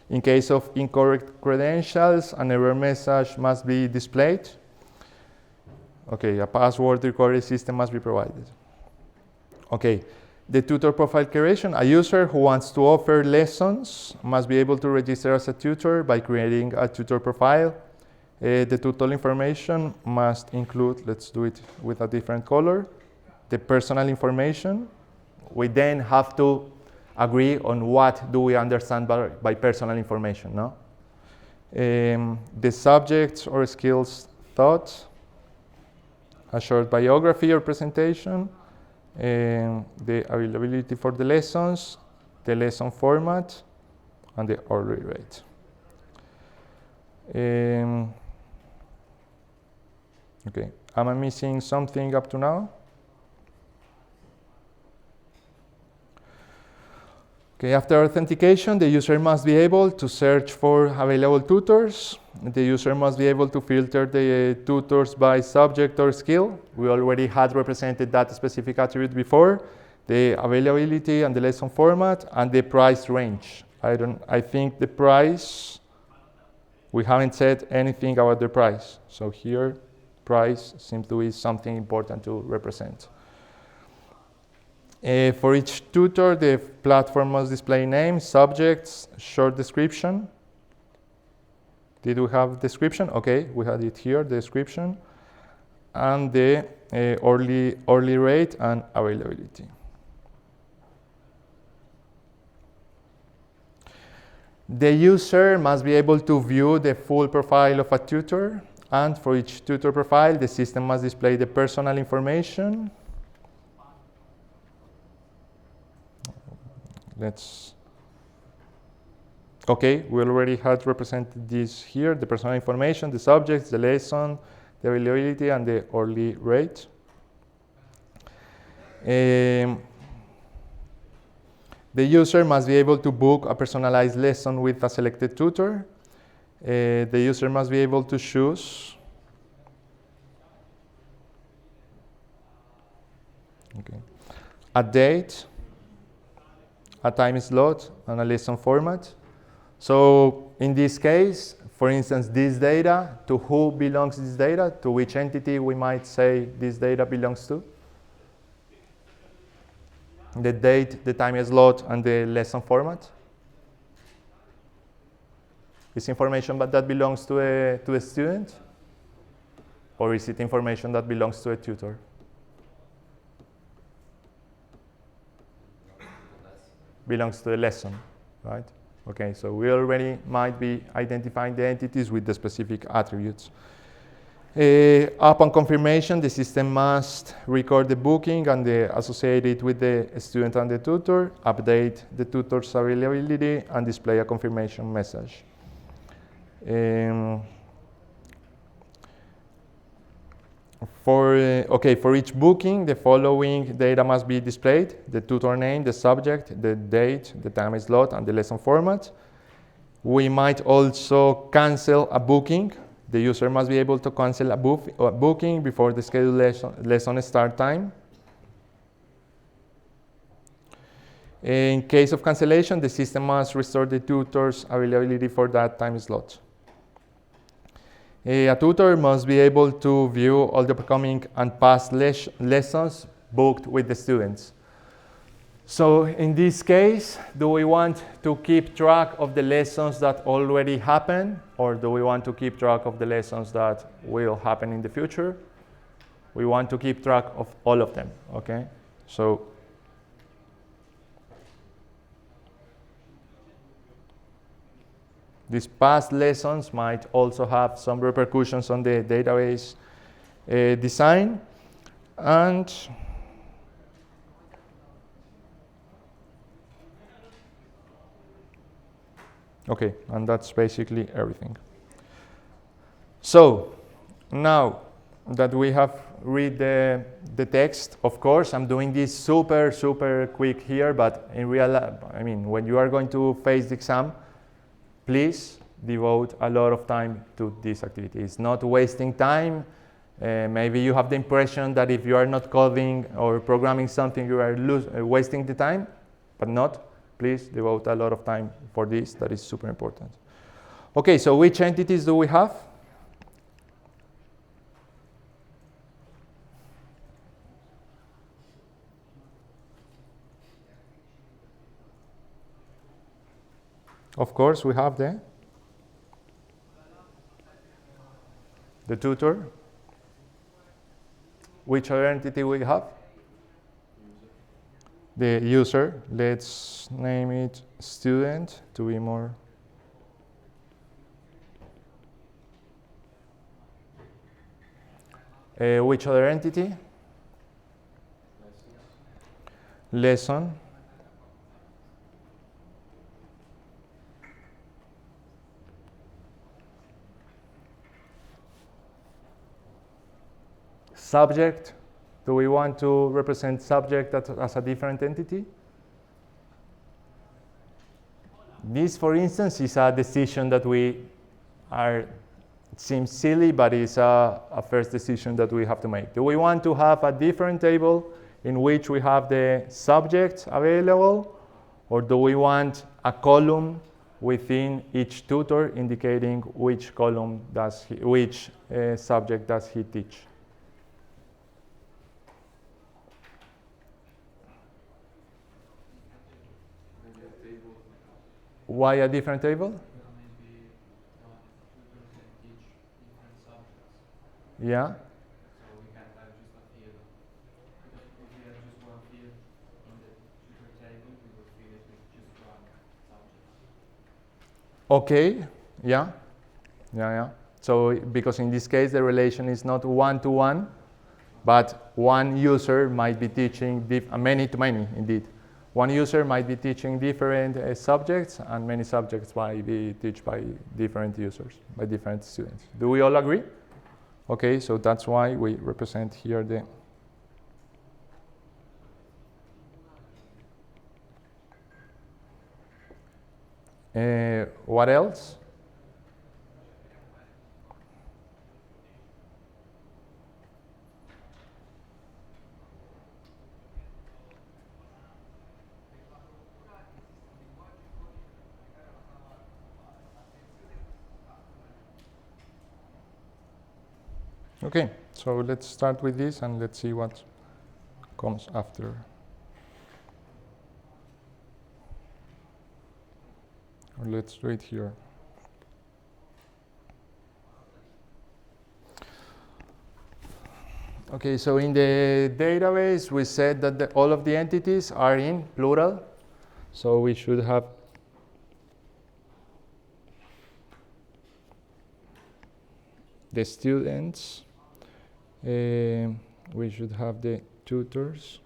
In case of incorrect credentials, an error message must be displayed. Okay, a password recovery system must be provided. Okay, the tutor profile creation. A user who wants to offer lessons must be able to register as a tutor by creating a tutor profile. The tutor information must include, let's do it with a different color, the personal information. We then have to agree on what do we understand by personal information, no? The subjects or skills taught, a short biography or presentation, the availability for the lessons, the lesson format, and the hourly rate. Okay, am I missing something up to now? Okay, after authentication, the user must be able to search for available tutors. The user must be able to filter the tutors by subject or skill. We already had represented that specific attribute before. The availability and the lesson format and the price range. I think the price, we haven't said anything about the price. So here, price seems to be something important to represent. For each tutor, the platform must display name, subjects, short description. Did we have description? Okay, we had it here, the description, and the hourly rate and availability. The user must be able to view the full profile of a tutor, and for each tutor profile, the system must display the personal information. Okay, we already had represented this here, the personal information, the subjects, the lesson, the availability, and the hourly rate. The user must be able to book a personalized lesson with a selected tutor. The user must be able to choose a date, a time slot, and a lesson format. So in this case, for instance, this data, to who belongs this data? To which entity we might say this data belongs to? The date, the time slot, and the lesson format. Is information that belongs to a student? Or is it information that belongs to a tutor? Belongs to the lesson, right? Okay, so we already might be identifying the entities with the specific attributes. Upon confirmation, the system must record the booking and associate it with the student and the tutor, update the tutor's availability, and display a confirmation message. For each booking, the following data must be displayed: the tutor name, the subject, the date, the time slot, and the lesson format. We might also cancel a booking. The user must be able to cancel a booking before the scheduled lesson start time. In case of cancellation, the system must restore the tutor's availability for that time slot. A tutor must be able to view all the upcoming and past lessons booked with the students. So in this case, do we want to keep track of the lessons that already happened, or do we want to keep track of the lessons that will happen in the future? We want to keep track of all of them, okay? So these past lessons might also have some repercussions on the database design. And okay, and that's basically everything. So now that we have read the text, of course, I'm doing this super quick here, but in when you are going to face the exam, please devote a lot of time to this activity. It's not wasting time. Maybe you have the impression that if you are not coding or programming something, you are wasting the time, but not. Please devote a lot of time for this. That is super important. Okay, so which entities do we have? Of course, we have the tutor. Which other entity we have? The user. Let's name it student to be more. Which other entity? Lesson. Subject. Do we want to represent subject as a different entity? This, for instance, is a decision that it seems silly, but it's a first decision that we have to make. Do we want to have a different table in which we have the subjects available, or do we want a column within each tutor indicating which subject does he teach? Why a different table? Maybe tutor can teach different subjects. Yeah. So we can have just a field. Because if we have just one field in the tutor table, we will fill it with just one subject. Okay. Yeah. So because in this case the relation is not one-to-one, but one user might be teaching many-to-many indeed. One user might be teaching different subjects, and many subjects might be taught by different users, by different students. Do we all agree? Okay, so that's why we represent here the what else? Okay, so let's start with this and let's see what comes after. Or let's do it here. Okay, so in the database we said that all of the entities are in plural. So we should have the students. We should have the tutors.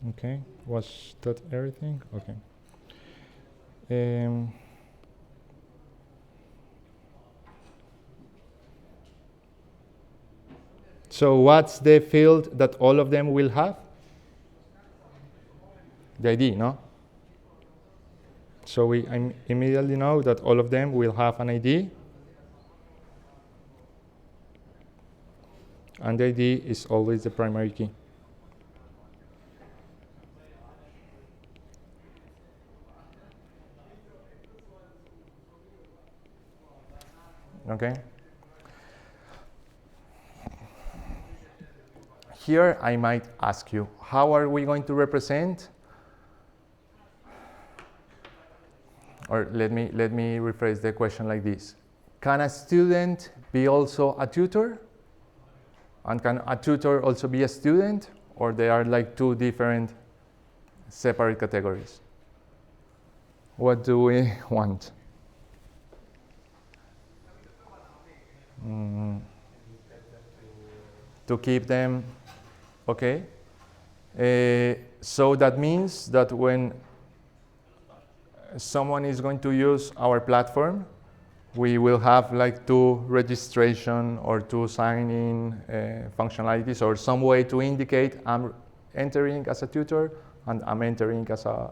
Okay, was that everything? Okay. So what's the field that all of them will have? The ID, no? So we immediately know that all of them will have an ID. And the ID is always the primary key. Okay? Here I might ask you, how are we going to represent? Or let me rephrase the question like this. Can a student be also a tutor? And can a tutor also be a student? Or they are like two different separate categories? What do we want? To keep them, okay? So that means that when someone is going to use our platform, we will have like two registration or two sign-in functionalities or some way to indicate I'm entering as a tutor and I'm entering as a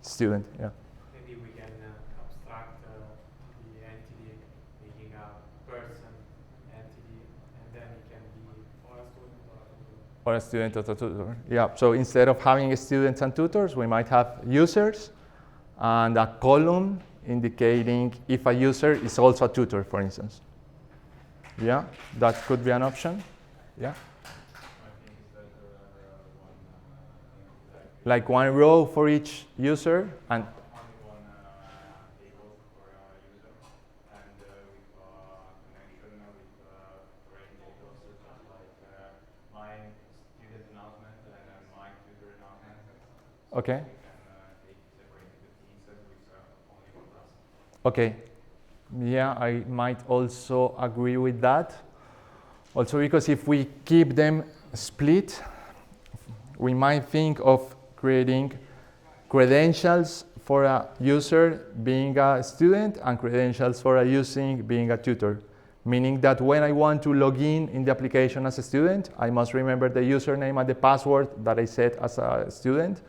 student. Yeah. Maybe we can abstract the entity, making a person entity, and then it can be or a student or a tutor. Or a student or a tutor. Yeah. So instead of having students and tutors, we might have users and a column indicating if a user is also a tutor, for instance. Yeah, that could be an option. Yeah. Like one row for each user and only one table for a user, and with connection with range tables such as like my student announcement and my tutor announcement. okay. We can take separate the pieces with only one class. Okay. Yeah, I might also agree with that. Also because if we keep them split, we might think of creating credentials for a user being a student and credentials for a user being a tutor. Meaning that when I want to log in the application as a student, I must remember the username and the password that I set as a student.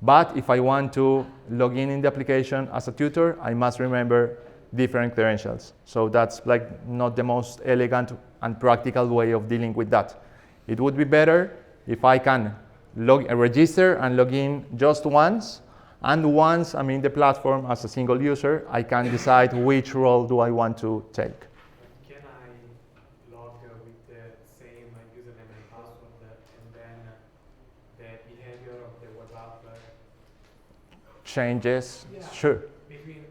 But if I want to log in the application as a tutor, I must remember different credentials. So that's like not the most elegant and practical way of dealing with that. It would be better if I can register and log in just once, and once I'm in the platform as a single user, I can decide which role do I want to take. Can I log with the same username and password, and then the behavior of the web app Changes? Yeah. Sure. between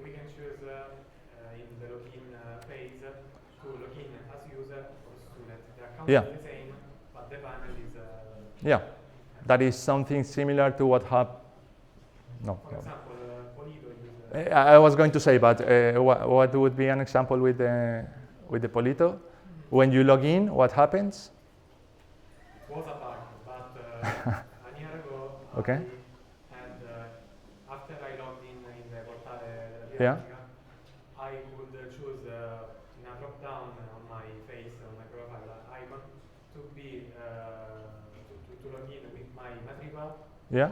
we can choose in the login phase to log in as user or student. The account Yeah. is the same, but the panel is Yeah. That is something similar to what happened. No. for example, Polito user. I was going to say, but what would be an example with the Polito? When you log in, what happens? It was a bug, but a year ago Okay. I had after I logged in the portale della Yeah. Politecnico, I could choose in a drop down on my face, on my profile icon, to be to log in with my matricola, Yeah.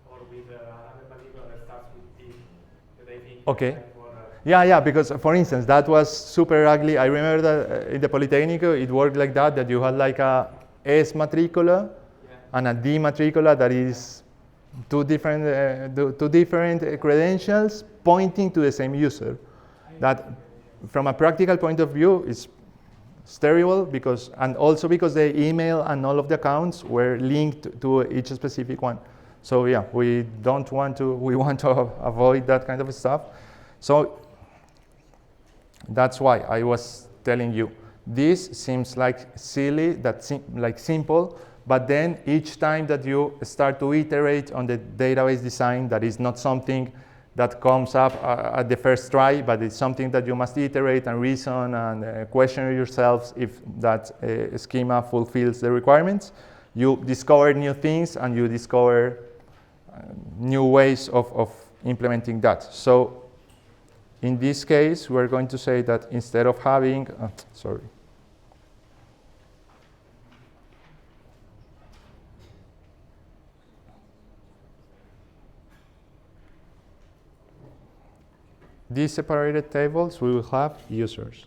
or with another matricola that starts with D, that I think Okay. is like for Yeah, because for instance, that was super ugly. I remember that in the Politecnico, it worked like that you had like a S matricola and a D matricola that is two different credentials pointing to the same user. That, from a practical point of view, is terrible and also because the email and all of the accounts were linked to each specific one. So yeah, we want to avoid that kind of stuff. So that's why I was telling you, this seems like silly, like simple, but then each time that you start to iterate on the database design, that is not something that comes up at the first try, but it's something that you must iterate and reason and question yourselves if that schema fulfills the requirements. You discover new things and you discover new ways of implementing that. So in this case, we're going to say that instead of having, these separated tables, we will have users.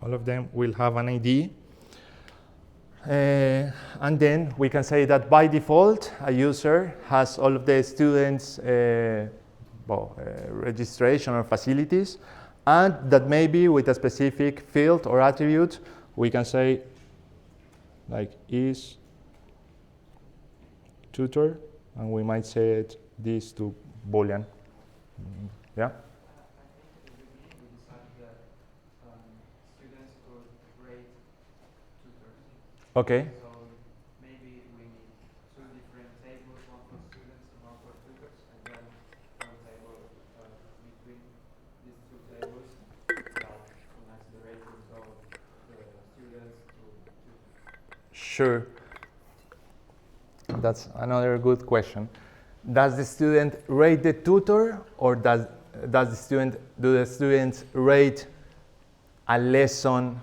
All of them will have an ID. And then we can say that by default, a user has all of the students' registration or facilities, and that maybe with a specific field or attribute, we can say like is tutor, and we might set this to Boolean. Yeah? Okay. So maybe we need two different tables, one for students and one for tutors, and then one table between these two tables that connects the ratings of the students to tutors. Sure. That's another good question. Does the student rate the tutor, or do the students rate a lesson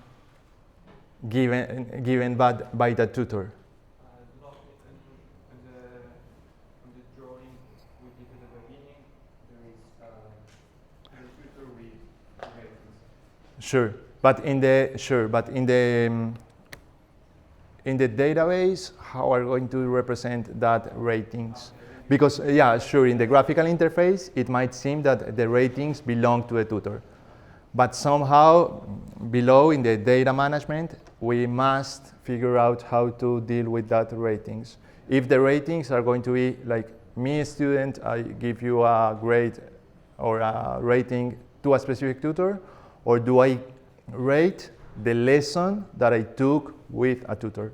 given by the tutor? Not in the drawing we did at the beginning, there is the tutor with ratings. Sure, but in the database, how are we going to represent that ratings? Because yeah, sure, in the graphical interface, it might seem that the ratings belong to the tutor. But somehow, below in the data management, we must figure out how to deal with that ratings. If the ratings are going to be like, me, a student, I give you a grade or a rating to a specific tutor, or do I rate the lesson that I took with a tutor? Okay.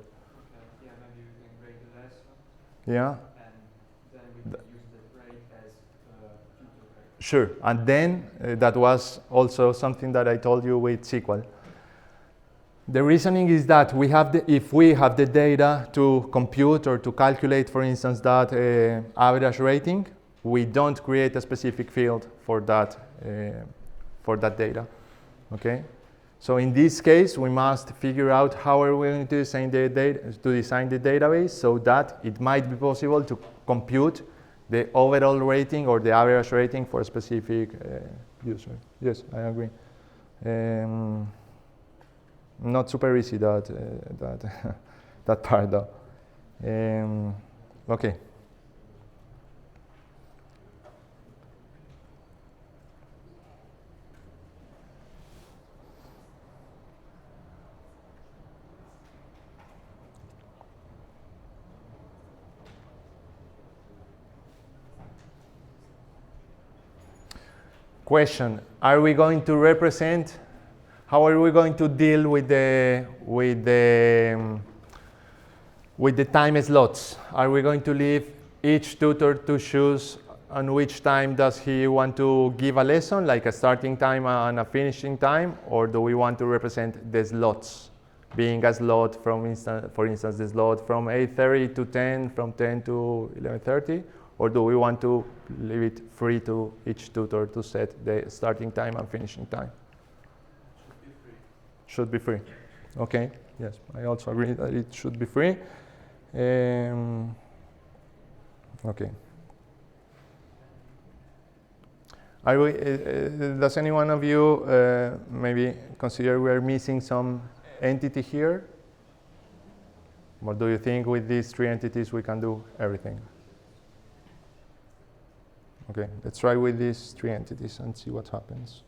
Yeah, maybe we can grade the lesson. Yeah. And then we can use the grade as tutor grade. Sure, and then that was also something that I told you with SQL. The reasoning is that if we have the data to compute or to calculate, for instance, that average rating, we don't create a specific field for that data. Okay, so in this case, we must figure out how are we going to design the database so that it might be possible to compute the overall rating or the average rating for a specific user. Yes, I agree. Not super easy that part though. Okay. Question: are we going to represent? How are we going to deal with the time slots? Are we going to leave each tutor to choose on which time does he want to give a lesson, like a starting time and a finishing time, or do we want to represent the slots, being a slot from for instance, the slot from 8:30 to 10, from 10 to 11:30, or do we want to leave it free to each tutor to set the starting time and finishing time? Should be free. Okay. Yes, I also agree that it should be free. Okay. Does any one of you maybe consider we are missing some entity here? Or do you think with these three entities we can do everything? Okay, let's try with these three entities and see what happens.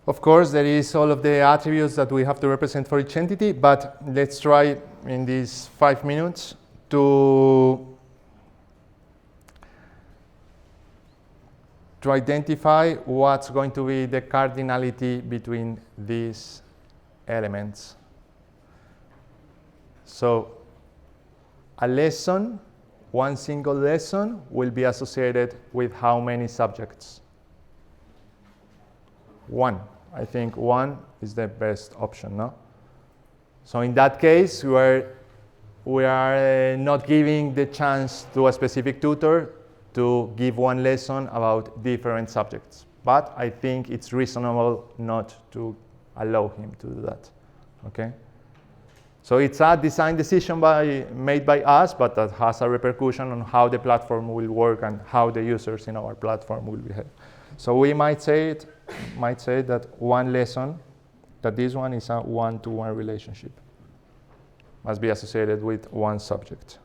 Of course, there is all of the attributes that we have to represent for each entity, but let's try in these 5 minutes to identify what's going to be the cardinality between these elements. So a lesson, one single lesson, will be associated with how many subjects? 1. I think 1 is the best option, no? So in that case, we are not giving the chance to a specific tutor to give one lesson about different subjects. But I think it's reasonable not to allow him to do that. Okay? So it's a design decision made by us, but that has a repercussion on how the platform will work and how the users in our platform will behave. So we might say that one lesson, that this one is a one-to-one relationship, must be associated with one subject.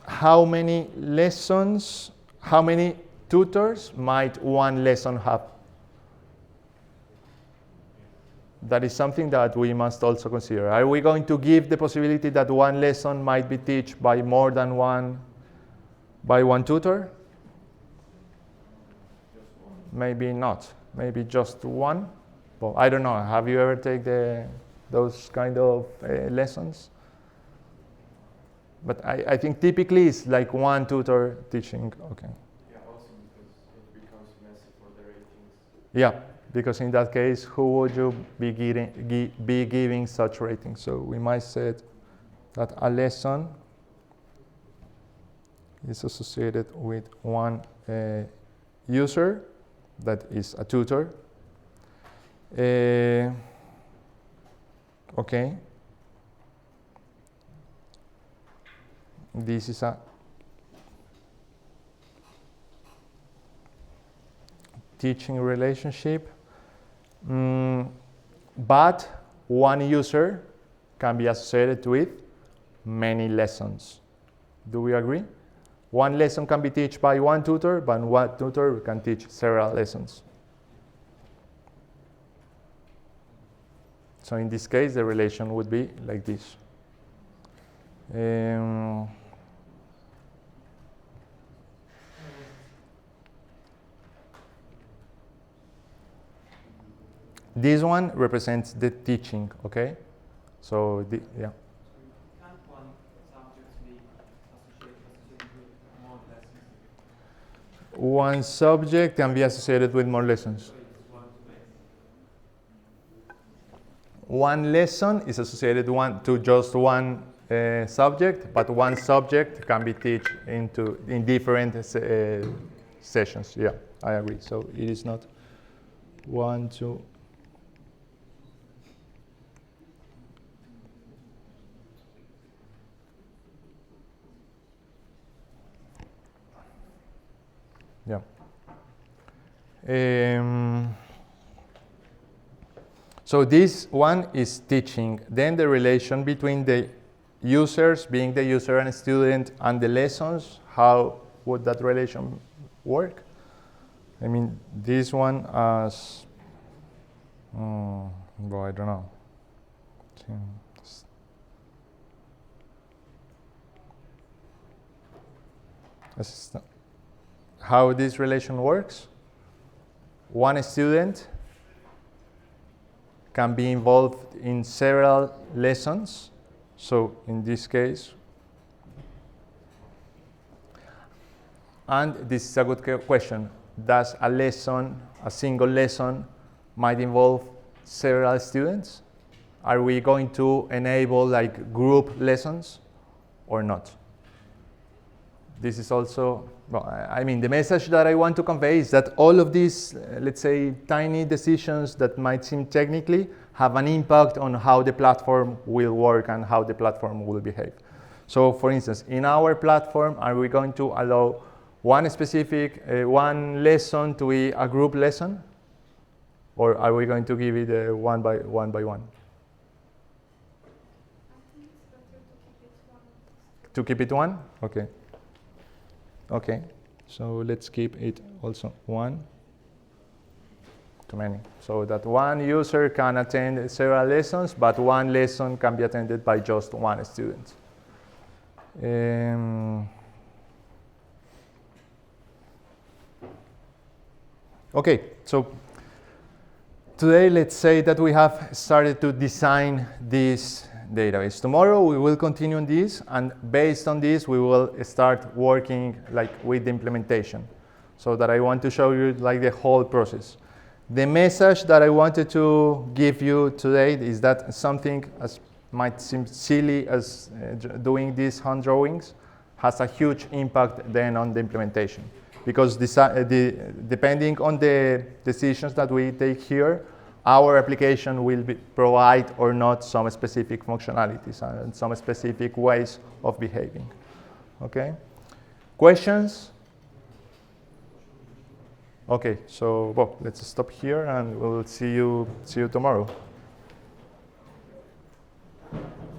How many lessons, how many tutors might one lesson have? That is something that we must also consider. Are we going to give the possibility that one lesson might be taught by more than one tutor? Maybe not. Maybe just one. Well, I don't know. Have you ever taken those kind of lessons? But I think typically it's like one tutor teaching. Okay. Yeah, also because it becomes messy for the ratings. Yeah, because in that case, who would you be giving such ratings? So we might say that a lesson is associated with one user, that is a tutor. Okay. This is a teaching relationship, but one user can be associated with many lessons. Do we agree? One lesson can be taught by one tutor, but one tutor can teach several lessons. So in this case, the relation would be like this. This one represents the teaching, okay? So, yeah. Can't one subject be associated with more lessons? One subject can be associated with more lessons. One lesson is associated to just one subject, but one subject can be taught in different sessions. Yeah, I agree. So it is not one, two. Yeah. So this one is teaching. Then the relation between the users, being the user and student, and the lessons, how would that relation work? I mean, this one as, well, I don't know. How this relation works? One student can be involved in several lessons. So in this case, and this is a good question, does a single lesson might involve several students? Are we going to enable like group lessons or not? This is also, well, I mean, the message that I want to convey is that all of these, let's say, tiny decisions that might seem technically have an impact on how the platform will work and how the platform will behave. So, for instance, in our platform, are we going to allow one specific, one lesson to be a group lesson? Or are we going to give it one by one? I think it's better to keep it one. To keep it one? Okay. Okay, so let's keep it also one. Too many. So that one user can attend several lessons, but one lesson can be attended by just one student. Okay, so today let's say that we have started to design this database. Tomorrow we will continue on this, and based on this we will start working like with the implementation. So that I want to show you like the whole process. The message that I wanted to give you today is that something as might seem silly as doing these hand drawings has a huge impact then on the implementation, because depending on the decisions that we take here, our application will provide or not some specific functionalities and some specific ways of behaving. Okay? Questions? Okay, so well, let's stop here and we'll see you tomorrow.